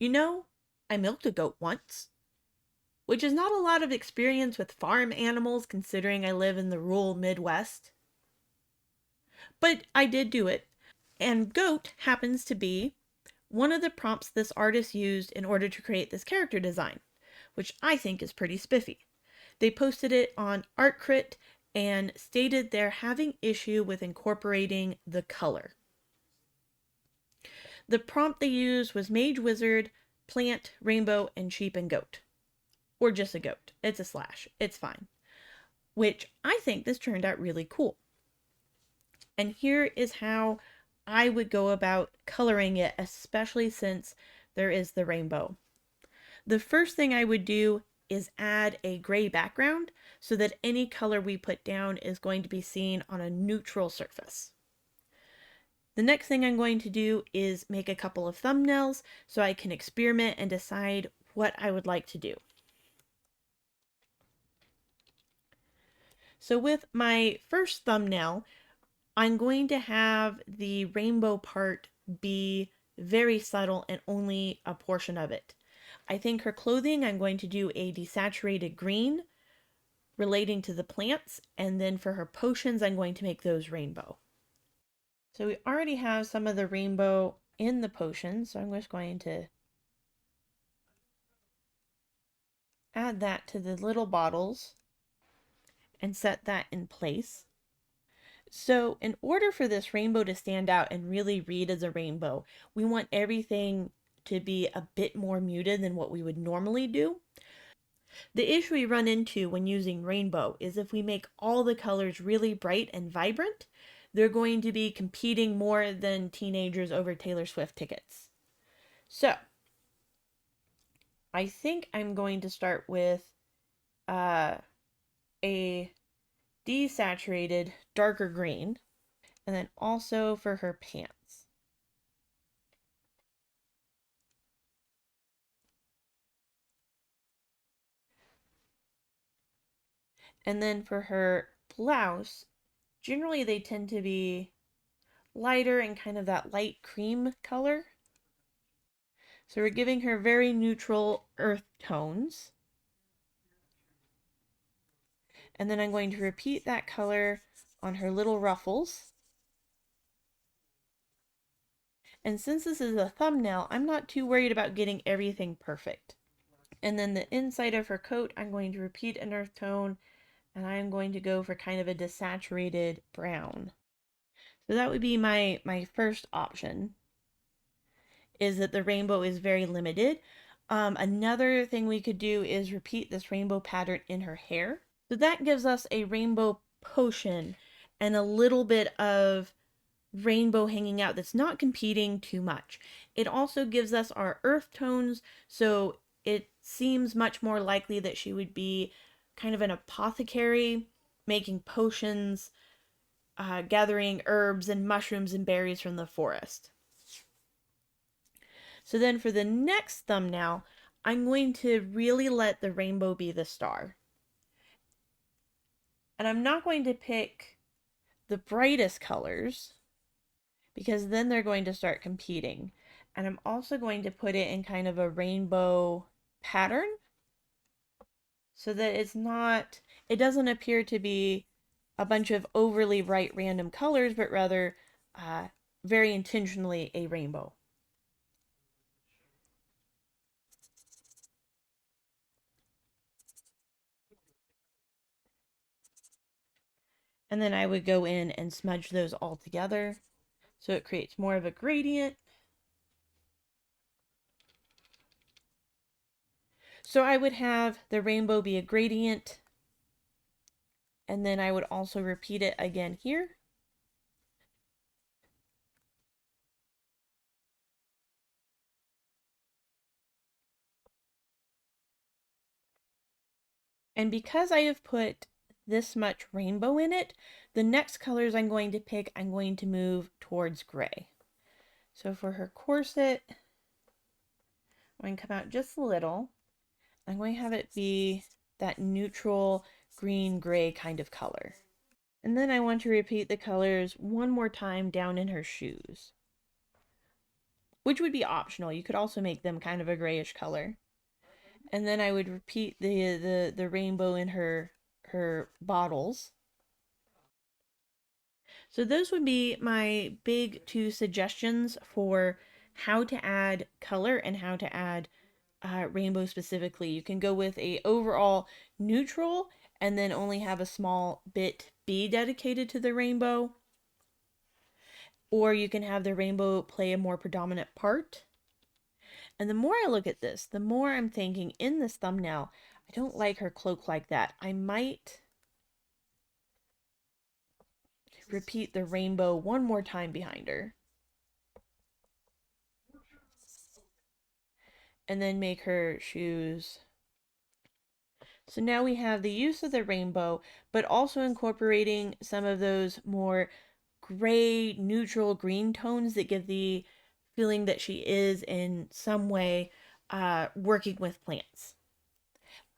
You know, I milked a goat once, which is not a lot of experience with farm animals considering I live in the rural Midwest. But I did do it. And goat happens to be one of the prompts this artist used in order to create this character design, which I think is pretty spiffy. They posted it on ArtCrit and stated they're having issue with incorporating the color. The prompt they used was mage wizard, plant, rainbow, and sheep and goat. Or just a goat. It's a slash. It's fine. Which I think this turned out really cool. And here is how I would go about coloring it, especially since there is the rainbow. The first thing I would do is add a gray background so that any color we put down is going to be seen on a neutral surface. The next thing I'm going to do is make a couple of thumbnails so I can experiment and decide what I would like to do. So with my first thumbnail, I'm going to have the rainbow part be very subtle and only a portion of it. I think her clothing, I'm going to do a desaturated green relating to the plants, and then for her potions, I'm going to make those rainbow. So we already have some of the rainbow in the potion, so I'm just going to add that to the little bottles and set that in place. So in order for this rainbow to stand out and really read as a rainbow, we want everything to be a bit more muted than what we would normally do. The issue we run into when using rainbow is if we make all the colors really bright and vibrant, they're going to be competing more than teenagers over Taylor Swift tickets. So I think I'm going to start with a desaturated darker green, and then also for her pants. And then for her blouse, generally they tend to be lighter and kind of that light cream color. So we're giving her very neutral earth tones. And then I'm going to repeat that color on her little ruffles. And since this is a thumbnail, I'm not too worried about getting everything perfect. And then the inside of her coat, I'm going to repeat an earth tone, and I'm going to go for kind of a desaturated brown. So that would be my first option, is that the rainbow is very limited. Another thing we could do is repeat this rainbow pattern in her hair. So that gives us a rainbow potion and a little bit of rainbow hanging out that's not competing too much. It also gives us our earth tones, so it seems much more likely that she would be kind of an apothecary, making potions, gathering herbs and mushrooms and berries from the forest. So then for the next thumbnail, I'm going to really let the rainbow be the star. And I'm not going to pick the brightest colors because then they're going to start competing. And I'm also going to put it in kind of a rainbow pattern so that it doesn't appear to be a bunch of overly bright random colors, but rather very intentionally a rainbow. And then I would go in and smudge those all together so it creates more of a gradient. So I would have the rainbow be a gradient, and then I would also repeat it again here. And because I have put this much rainbow in it, the next colors I'm going to pick, I'm going to move towards gray. So for her corset, I'm going to come out just a little. I'm going to have it be that neutral green-gray kind of color. And then I want to repeat the colors one more time down in her shoes. which would be optional. You could also make them kind of a grayish color. And then I would repeat the rainbow in her bottles. So those would be my big two suggestions for how to add color and how to add rainbow specifically. You can go with a overall neutral and then only have a small bit be dedicated to the rainbow. Or you can have the rainbow play a more predominant part. And the more I look at this, the more I'm thinking in this thumbnail, I don't like her cloak like that. I might repeat the rainbow one more time behind her. And then make her shoes. So now we have the use of the rainbow, but also incorporating some of those more gray, neutral green tones that give the feeling that she is in some way working with plants.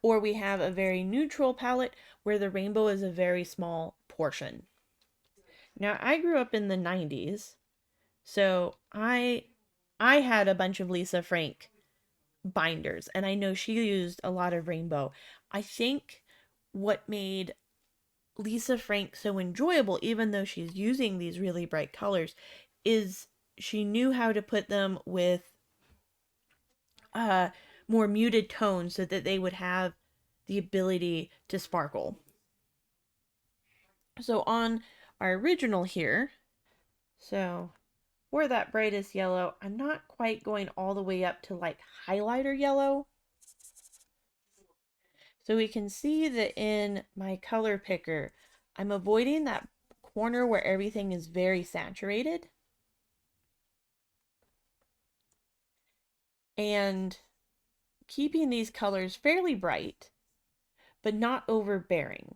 Or we have a very neutral palette where the rainbow is a very small portion. Now, I grew up in the 90s, so I had a bunch of Lisa Frank binders, and I know she used a lot of rainbow. I think what made Lisa Frank so enjoyable, even though she's using these really bright colors, is she knew how to put them with uh, more muted tones so that they would have the ability to sparkle. So on our original here, so for that brightest yellow, I'm not quite going all the way up to like highlighter yellow. So we can see that in my color picker, I'm avoiding that corner where everything is very saturated. And keeping these colors fairly bright, but not overbearing.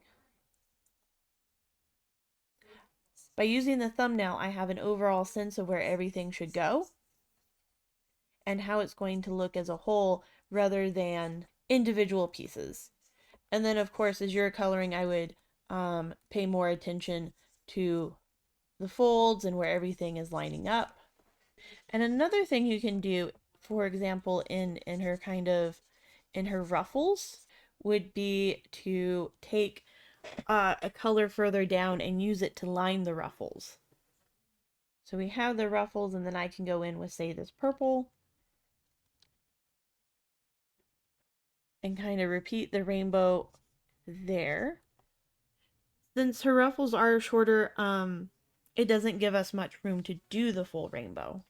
By using the thumbnail, I have an overall sense of where everything should go and how it's going to look as a whole rather than individual pieces. And then, of course, as you're coloring, I would pay more attention to the folds and where everything is lining up. And another thing you can do, for example, in her in her ruffles, would be to take a color further down and use it to line the ruffles. So we have the ruffles, and then I can go in with, say, this purple and kind of repeat the rainbow there. Since her ruffles are shorter, it doesn't give us much room to do the full rainbow.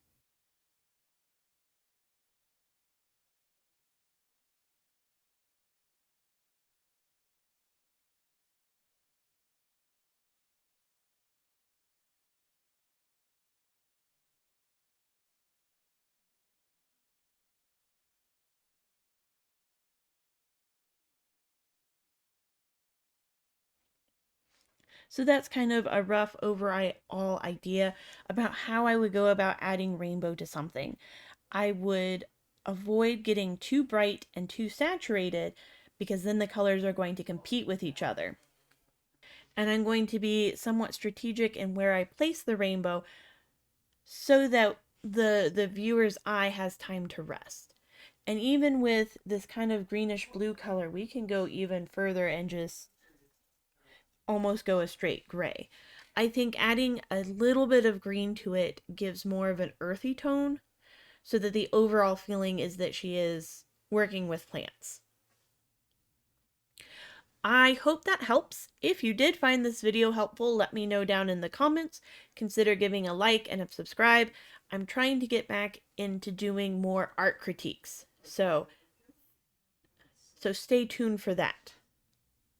So that's kind of a rough overall idea about how I would go about adding rainbow to something. I would avoid getting too bright and too saturated because then the colors are going to compete with each other. And I'm going to be somewhat strategic in where I place the rainbow so that the viewer's eye has time to rest. And even with this kind of greenish blue color, we can go even further and just almost go a straight gray. I think adding a little bit of green to it gives more of an earthy tone so that the overall feeling is that she is working with plants. I hope that helps. If you did find this video helpful, let me know down in the comments. Consider giving a like and a subscribe. I'm trying to get back into doing more art critiques. So stay tuned for that.